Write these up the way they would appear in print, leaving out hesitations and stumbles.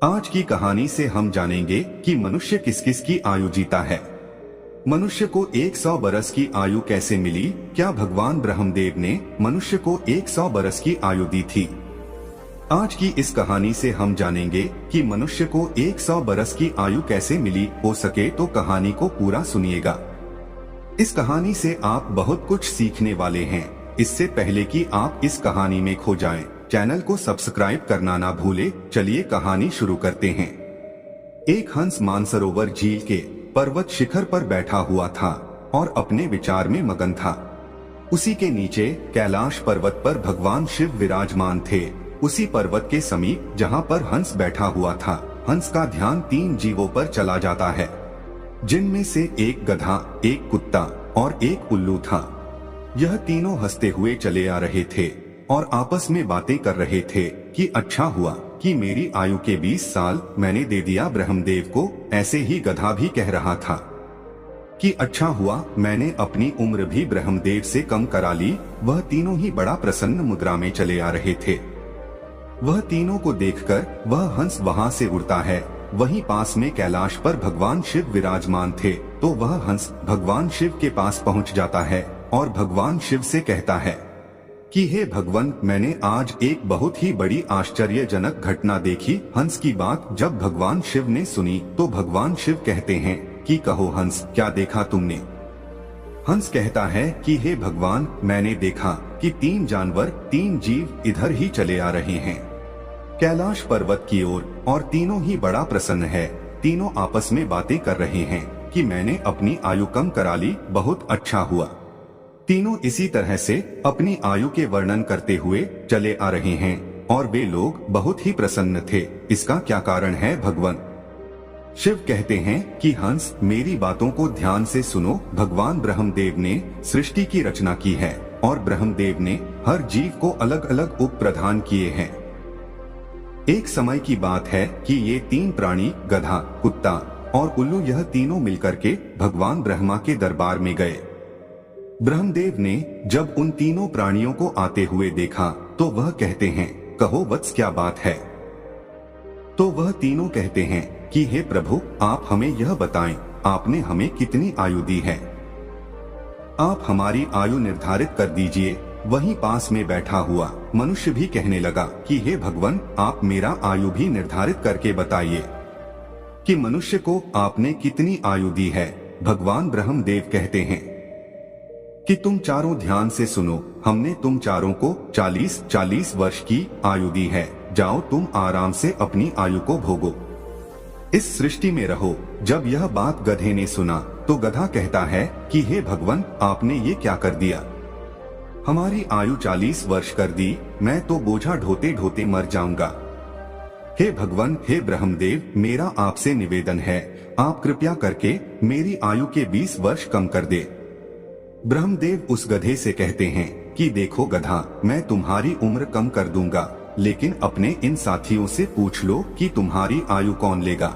आज की कहानी से हम जानेंगे कि मनुष्य किस किस की आयु जीता है। मनुष्य को 100 बरस की आयु कैसे मिली? क्या भगवान ब्रह्मदेव ने मनुष्य को 100 बरस की आयु दी थी? आज की इस कहानी से हम जानेंगे कि मनुष्य को 100 बरस की आयु कैसे मिली। हो सके तो कहानी को पूरा सुनिएगा। इस कहानी से आप बहुत कुछ सीखने वाले हैं। इससे पहले कि आप इस कहानी में खो जाएं, चैनल को सब्सक्राइब करना ना भूले। चलिए कहानी शुरू करते हैं। एक हंस मानसरोवर झील के पर्वत शिखर पर बैठा हुआ था और अपने विचार में मगन था। उसी के नीचे कैलाश पर्वत पर भगवान शिव विराजमान थे। उसी पर्वत के समीप जहाँ पर हंस बैठा हुआ था, हंस का ध्यान 3 जीवों पर चला जाता है, जिनमें से एक गधा, एक कुत्ता और एक उल्लू था। यह तीनों हंसते हुए चले आ रहे थे और आपस में बातें कर रहे थे कि अच्छा हुआ कि मेरी आयु के 20 साल मैंने दे दिया ब्रह्मदेव को। ऐसे ही गधा भी कह रहा था कि अच्छा हुआ मैंने अपनी उम्र भी ब्रह्मदेव से कम करा ली। वह तीनों ही बड़ा प्रसन्न मुद्रा में चले आ रहे थे। वह तीनों को देखकर वह हंस वहां से उड़ता है। वहीं पास में कैलाश पर भगवान शिव विराजमान थे, तो वह हंस भगवान शिव के पास पहुंच जाता है और भगवान शिव से कहता है कि हे भगवान, मैंने आज एक बहुत ही बड़ी आश्चर्यजनक घटना देखी। हंस की बात जब भगवान शिव ने सुनी तो भगवान शिव कहते हैं कि कहो हंस, क्या देखा तुमने? हंस कहता है कि हे भगवान, मैंने देखा कि 3 जानवर, 3 जीव इधर ही चले आ रहे हैं कैलाश पर्वत की ओर, और तीनों ही बड़ा प्रसन्न है। तीनों आपस में बातें कर रहे हैं कि मैंने अपनी आयु कम करा ली, बहुत अच्छा हुआ। तीनों इसी तरह से अपनी आयु के वर्णन करते हुए चले आ रहे हैं और वे लोग बहुत ही प्रसन्न थे। इसका क्या कारण है भगवान? शिव कहते हैं कि हंस, मेरी बातों को ध्यान से सुनो। भगवान ब्रह्मदेव ने सृष्टि की रचना की है और ब्रह्मदेव ने हर जीव को अलग अलग उप प्रदान किए हैं। एक समय की बात है कि ये 3 प्राणी, गधा, कुत्ता और उल्लू, यह तीनों मिलकर के भगवान ब्रह्मा के दरबार में गए। ब्रह्मदेव ने जब उन तीनों प्राणियों को आते हुए देखा तो वह कहते हैं, कहो वत्स, क्या बात है? तो वह तीनों कहते हैं कि हे प्रभु, आप हमें यह बताएं, आपने हमें कितनी आयु दी है? आप हमारी आयु निर्धारित कर दीजिए। वहीं पास में बैठा हुआ मनुष्य भी कहने लगा कि हे भगवान, आप मेरा आयु भी निर्धारित करके बताइए कि मनुष्य को आपने कितनी आयु दी है। भगवान ब्रह्मदेव कहते हैं कि तुम चारों ध्यान से सुनो। हमने तुम चारों को 40 वर्ष की आयु दी है। जाओ, तुम आराम से अपनी आयु को भोगो, इस सृष्टि में रहो। जब यह बात गधे ने सुना तो गधा कहता है कि हे भगवान, आपने ये क्या कर दिया? हमारी आयु 40 वर्ष कर दी। मैं तो बोझा ढोते ढोते मर जाऊंगा। हे भगवान, हे ब्रह्मदेव, मेरा आपसे निवेदन है, आप कृपया करके मेरी आयु के 20 वर्ष कम कर दे। ब्रह्मदेव उस गधे से कहते हैं कि देखो गधा, मैं तुम्हारी उम्र कम कर दूंगा, लेकिन अपने इन साथियों से पूछ लो कि तुम्हारी आयु कौन लेगा।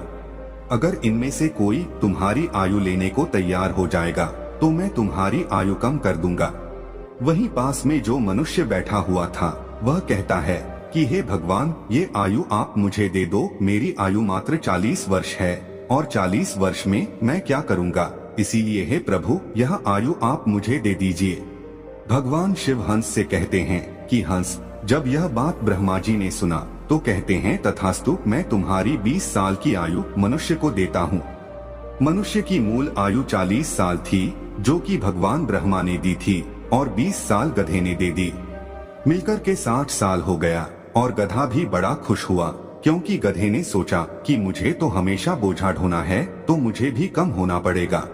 अगर इनमें से कोई तुम्हारी आयु लेने को तैयार हो जाएगा तो मैं तुम्हारी आयु कम कर दूंगा। वहीं पास में जो मनुष्य बैठा हुआ था वह कहता है कि हे भगवान, ये आयु आप मुझे दे दो। मेरी आयु मात्र 40 वर्ष है और 40 वर्ष में मैं क्या करूंगा? इसीलिए हे प्रभु, यह आयु आप मुझे दे दीजिए। भगवान शिव हंस से कहते हैं कि हंस, जब यह बात ब्रह्मा जी ने सुना तो कहते हैं तथास्तु, मैं तुम्हारी 20 साल की आयु मनुष्य को देता हूँ। मनुष्य की मूल आयु 40 साल थी, जो कि भगवान ब्रह्मा ने दी थी, और 20 साल गधे ने दे दी। मिलकर के 60 साल हो गया और गधा भी बड़ा खुश हुआ, क्योंकि गधे ने सोचा कि मुझे तो हमेशा बोझा ढोना है, तो मुझे भी कम होना पड़ेगा।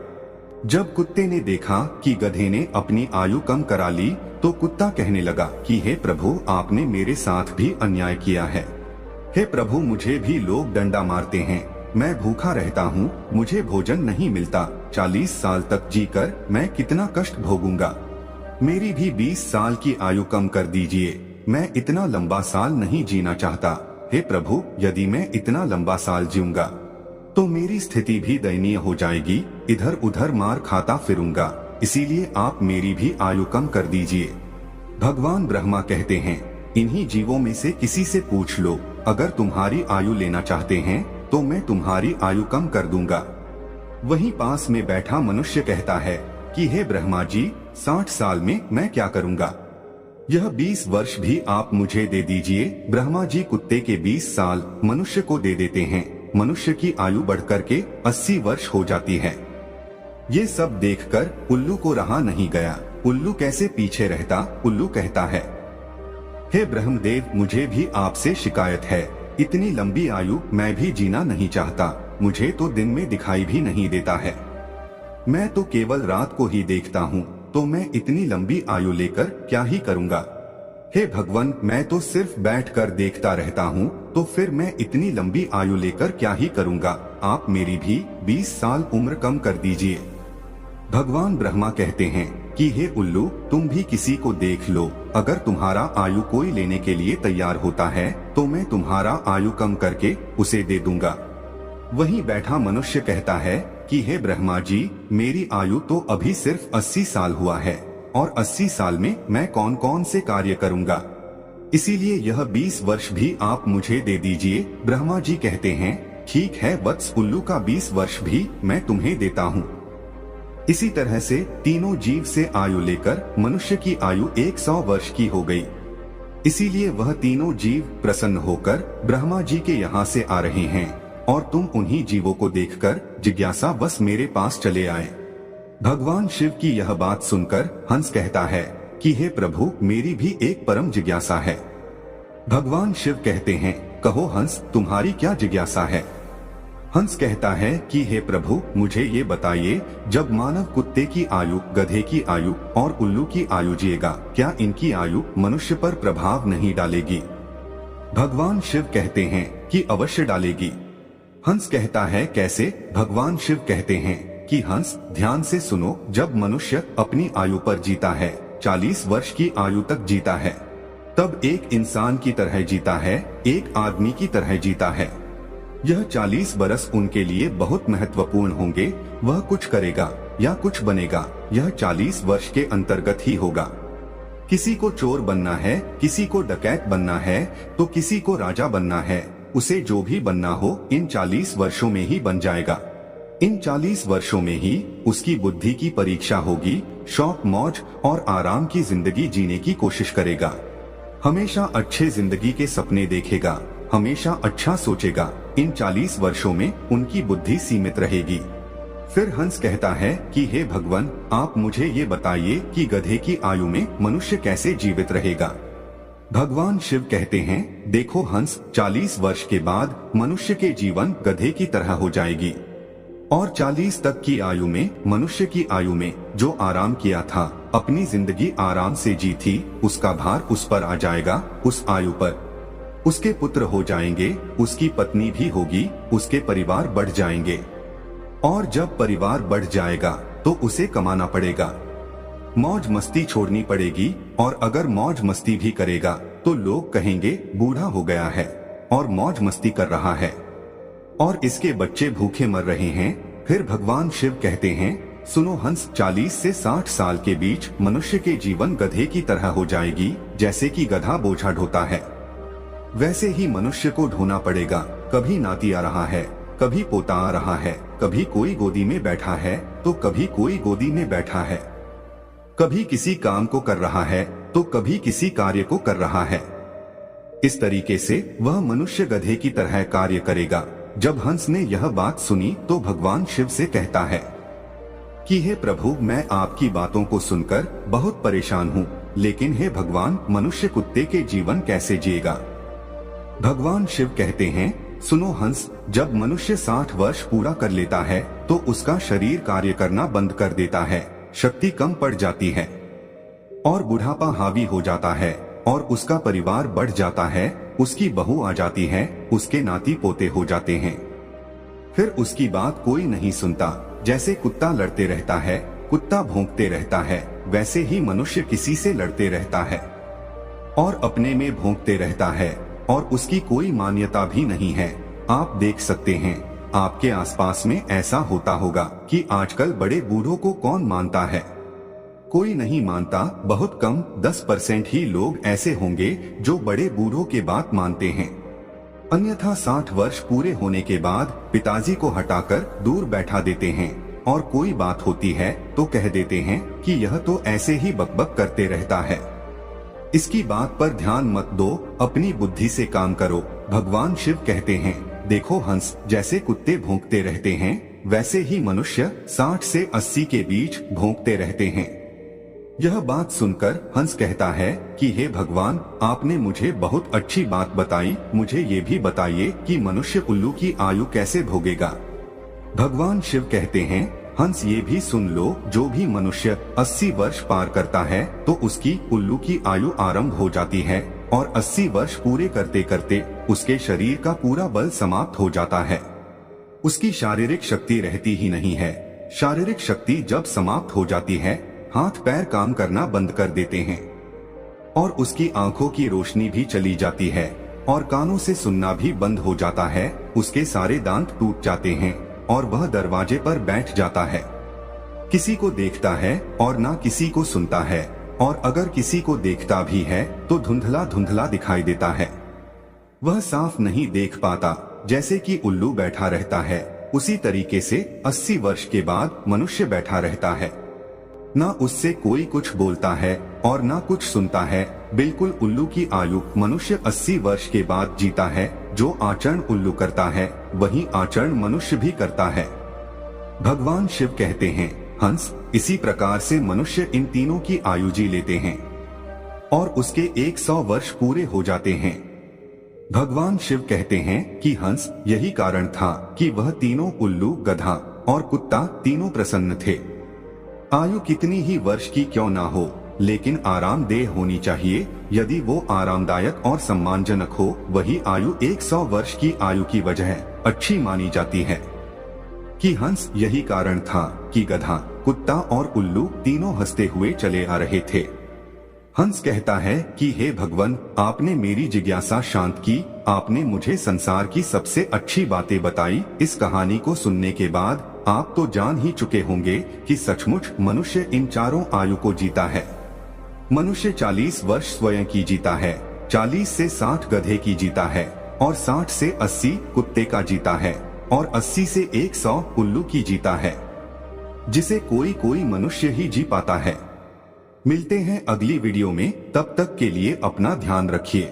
जब कुत्ते ने देखा कि गधे ने अपनी आयु कम करा ली तो कुत्ता कहने लगा कि हे प्रभु, आपने मेरे साथ भी अन्याय किया है। हे प्रभु, मुझे भी लोग डंडा मारते हैं, मैं भूखा रहता हूँ, मुझे भोजन नहीं मिलता। 40 साल तक जीकर मैं कितना कष्ट भोगूंगा। मेरी भी 20 साल की आयु कम कर दीजिए। मैं इतना लंबा साल नहीं जीना चाहता। हे प्रभु, यदि मैं इतना लंबा साल जीऊंगा तो मेरी स्थिति भी दयनीय हो जाएगी, इधर उधर मार खाता फिरूंगा। इसीलिए आप मेरी भी आयु कम कर दीजिए। भगवान ब्रह्मा कहते हैं, इन्हीं जीवों में से किसी से पूछ लो अगर तुम्हारी आयु लेना चाहते हैं तो मैं तुम्हारी आयु कम कर दूंगा। वहीं पास में बैठा मनुष्य कहता है कि हे ब्रह्मा जी, 60 साल में मैं क्या करूंगा? यह 20 वर्ष भी आप मुझे दे दीजिए। ब्रह्मा जी कुत्ते के 20 साल मनुष्य को दे देते हैं। मनुष्य की आयु बढ़कर के 80 वर्ष हो जाती है। ये सब देखकर उल्लू को रहा नहीं गया। उल्लू कैसे पीछे रहता। उल्लू कहता है, हे ब्रह्मदेव, मुझे भी आपसे शिकायत है। इतनी लंबी आयु मैं भी जीना नहीं चाहता। मुझे तो दिन में दिखाई भी नहीं देता है। मैं तो केवल रात को ही देखता हूँ। तो मैं इतनी लंबी आयु लेकर क्या ही करूँगा? हे भगवान, मैं तो सिर्फ बैठकर देखता रहता हूँ। तो फिर मैं इतनी लंबी आयु लेकर क्या ही करूँगा? आप मेरी भी 20 साल उम्र कम कर दीजिए। भगवान ब्रह्मा कहते हैं कि हे उल्लू, तुम भी किसी को देख लो। अगर तुम्हारा आयु कोई लेने के लिए तैयार होता है तो मैं तुम्हारा आयु कम करके उसे दे दूंगा। वहीं बैठा मनुष्य कहता है कि हे ब्रह्मा जी, मेरी आयु तो अभी सिर्फ 80 साल हुआ है और 80 साल में मैं कौन कौन से कार्य करूंगा, इसीलिए यह 20 वर्ष भी आप मुझे दे दीजिए। ब्रह्मा जी कहते हैं, ठीक है वत्स, उल्लू का 20 वर्ष भी मैं तुम्हें देता हूँ। इसी तरह से तीनों जीव से आयु लेकर मनुष्य की आयु 100 वर्ष की हो गई। इसीलिए वह तीनों जीव प्रसन्न होकर ब्रह्मा जी के यहाँ से आ रहे हैं और तुम उन्हीं जीवों को देखकर जिज्ञासा बस मेरे पास चले आए। भगवान शिव की यह बात सुनकर हंस कहता है कि हे प्रभु, मेरी भी एक परम जिज्ञासा है। भगवान शिव कहते हैं, कहो हंस, तुम्हारी क्या जिज्ञासा है? हंस कहता है कि हे प्रभु, मुझे ये बताइए, जब मानव कुत्ते की आयु, गधे की आयु और उल्लू की आयु जिएगा, क्या इनकी आयु मनुष्य पर प्रभाव नहीं डालेगी? भगवान शिव कहते हैं कि अवश्य डालेगी। हंस कहता है, कैसे? भगवान शिव कहते हैं कि हंस, ध्यान से सुनो, जब मनुष्य अपनी आयु पर जीता है, 40 वर्ष की आयु तक जीता है, तब एक इंसान की तरह जीता है, एक आदमी की तरह जीता है। यह 40 बरस उनके लिए बहुत महत्वपूर्ण होंगे। वह कुछ करेगा या कुछ बनेगा, यह 40 वर्ष के अंतर्गत ही होगा। किसी को चोर बनना है, किसी को डकैत बनना है, तो किसी को राजा बनना है। उसे जो भी बनना हो इन 40 वर्षों में ही बन जाएगा। इन 40 वर्षों में ही उसकी बुद्धि की परीक्षा होगी। शौक, मौज और आराम की जिंदगी जीने की कोशिश करेगा। हमेशा अच्छे जिंदगी के सपने देखेगा, हमेशा अच्छा सोचेगा। इन 40 वर्षों में उनकी बुद्धि सीमित रहेगी। फिर हंस कहता है कि हे भगवान, आप मुझे ये बताइए कि गधे की आयु में मनुष्य कैसे जीवित रहेगा? भगवान शिव कहते हैं, देखो हंस, 40 वर्ष के बाद मनुष्य के जीवन गधे की तरह हो जाएगी और 40 तक की आयु में, मनुष्य की आयु में जो आराम किया था, अपनी जिंदगी आराम से जी थी, उसका भार उस पर आ जाएगा। उस आयु पर उसके पुत्र हो जाएंगे, उसकी पत्नी भी होगी, उसके परिवार बढ़ जाएंगे और जब परिवार बढ़ जाएगा तो उसे कमाना पड़ेगा, मौज मस्ती छोड़नी पड़ेगी और अगर मौज मस्ती भी करेगा तो लोग कहेंगे बूढ़ा हो गया है और मौज मस्ती कर रहा है और इसके बच्चे भूखे मर रहे हैं। फिर भगवान शिव कहते हैं, सुनो हंस, 40 से 60 साल के बीच मनुष्य के जीवन गधे की तरह हो जाएगी। जैसे कि गधा बोझा ढोता है, वैसे ही मनुष्य को ढोना पड़ेगा। कभी नाती आ रहा है, कभी पोता आ रहा है, कभी कोई गोदी में बैठा है तो कभी कोई गोदी में बैठा है, कभी किसी काम को कर रहा है तो कभी किसी कार्य को कर रहा है। इस तरीके से वह मनुष्य गधे की तरह कार्य करेगा। जब हंस ने यह बात सुनी तो भगवान शिव से कहता है कि हे प्रभु, मैं आपकी बातों को सुनकर बहुत परेशान हूँ, लेकिन हे भगवान, मनुष्य कुत्ते के जीवन कैसे जिएगा? भगवान शिव कहते हैं, सुनो हंस, जब मनुष्य 60 वर्ष पूरा कर लेता है तो उसका शरीर कार्य करना बंद कर देता है, शक्ति कम पड़ जाती है और बुढ़ापा हावी हो जाता है और उसका परिवार बढ़ जाता है, उसकी बहू आ जाती है, उसके नाती पोते हो जाते हैं। फिर उसकी बात कोई नहीं सुनता। जैसे कुत्ता लड़ते रहता है, कुत्ता भौंकते रहता है, वैसे ही मनुष्य किसी से लड़ते रहता है और अपने में भौंकते रहता है और उसकी कोई मान्यता भी नहीं है। आप देख सकते हैं, आपके आसपास में ऐसा होता होगा कि आजकल बड़े बूढ़ों को कौन मानता है? कोई नहीं मानता। बहुत कम 10% ही लोग ऐसे होंगे जो बड़े बूढ़ों के बात मानते हैं। अन्यथा 60 वर्ष पूरे होने के बाद पिताजी को हटाकर दूर बैठा देते हैं और कोई बात होती है तो कह देते हैं कि यह तो ऐसे ही बकबक करते रहता है। इसकी बात पर ध्यान मत दो, अपनी बुद्धि से काम करो। भगवान शिव कहते हैं, देखो हंस जैसे कुत्ते भौंकते रहते हैं वैसे ही मनुष्य 60 से 80 के बीच भौंकते रहते हैं। यह बात सुनकर हंस कहता है कि हे भगवान, आपने मुझे बहुत अच्छी बात बताई, मुझे ये भी बताइए कि मनुष्य उल्लू की आयु कैसे भोगेगा। भगवान शिव कहते हैं, हंस ये भी सुन लो, जो भी मनुष्य 80 वर्ष पार करता है तो उसकी उल्लू की आयु आरंभ हो जाती है और 80 वर्ष पूरे करते करते उसके शरीर का पूरा बल समाप्त हो जाता है। उसकी शारीरिक शक्ति रहती ही नहीं है। शारीरिक शक्ति जब समाप्त हो जाती है, हाथ पैर काम करना बंद कर देते हैं और उसकी आंखों की रोशनी भी चली जाती है और कानों से सुनना भी बंद हो जाता है। उसके सारे दांत टूट जाते हैं और वह दरवाजे पर बैठ जाता है। किसी को देखता है और ना किसी को सुनता है, और अगर किसी को देखता भी है तो धुंधला धुंधला दिखाई देता है। वह साफ नहीं देख पाता। जैसे कि उल्लू बैठा रहता है उसी तरीके से 80 वर्ष के बाद मनुष्य बैठा रहता है। ना उससे कोई कुछ बोलता है और ना कुछ सुनता है। बिल्कुल उल्लू की आयु मनुष्य 80 वर्ष के बाद जीता है। जो आचरण उल्लू करता है वही आचरण मनुष्य भी करता है। भगवान शिव कहते हैं, हंस इसी प्रकार से मनुष्य इन तीनों की आयु जी लेते हैं और उसके 100 वर्ष पूरे हो जाते हैं। भगवान शिव कहते हैं कि हंस यही कारण था कि वह तीनों उल्लू, गधा और कुत्ता तीनों प्रसन्न थे। आयु कितनी ही वर्ष की क्यों ना हो, लेकिन आरामदेह होनी चाहिए। यदि वो आरामदायक और सम्मानजनक हो, वही आयु 100 वर्ष की आयु की वजह अच्छी मानी जाती है। कि हंस यही कारण था कि गधा, कुत्ता और उल्लू तीनों हंसते हुए चले आ रहे थे। हंस कहता है कि हे भगवान, आपने मेरी जिज्ञासा शांत की, आपने मुझे संसार की सबसे अच्छी बातें बताई। इस कहानी को सुनने के बाद आप तो जान ही चुके होंगे कि सचमुच मनुष्य इन चारों आयु को जीता है। मनुष्य 40 वर्ष स्वयं की जीता है, 40 से 60 गधे की जीता है और 60 से 80 कुत्ते का जीता है और 80 से 100 उल्लू की जीता है, जिसे कोई कोई मनुष्य ही जी पाता है। मिलते हैं अगली वीडियो में, तब तक के लिए अपना ध्यान रखिए।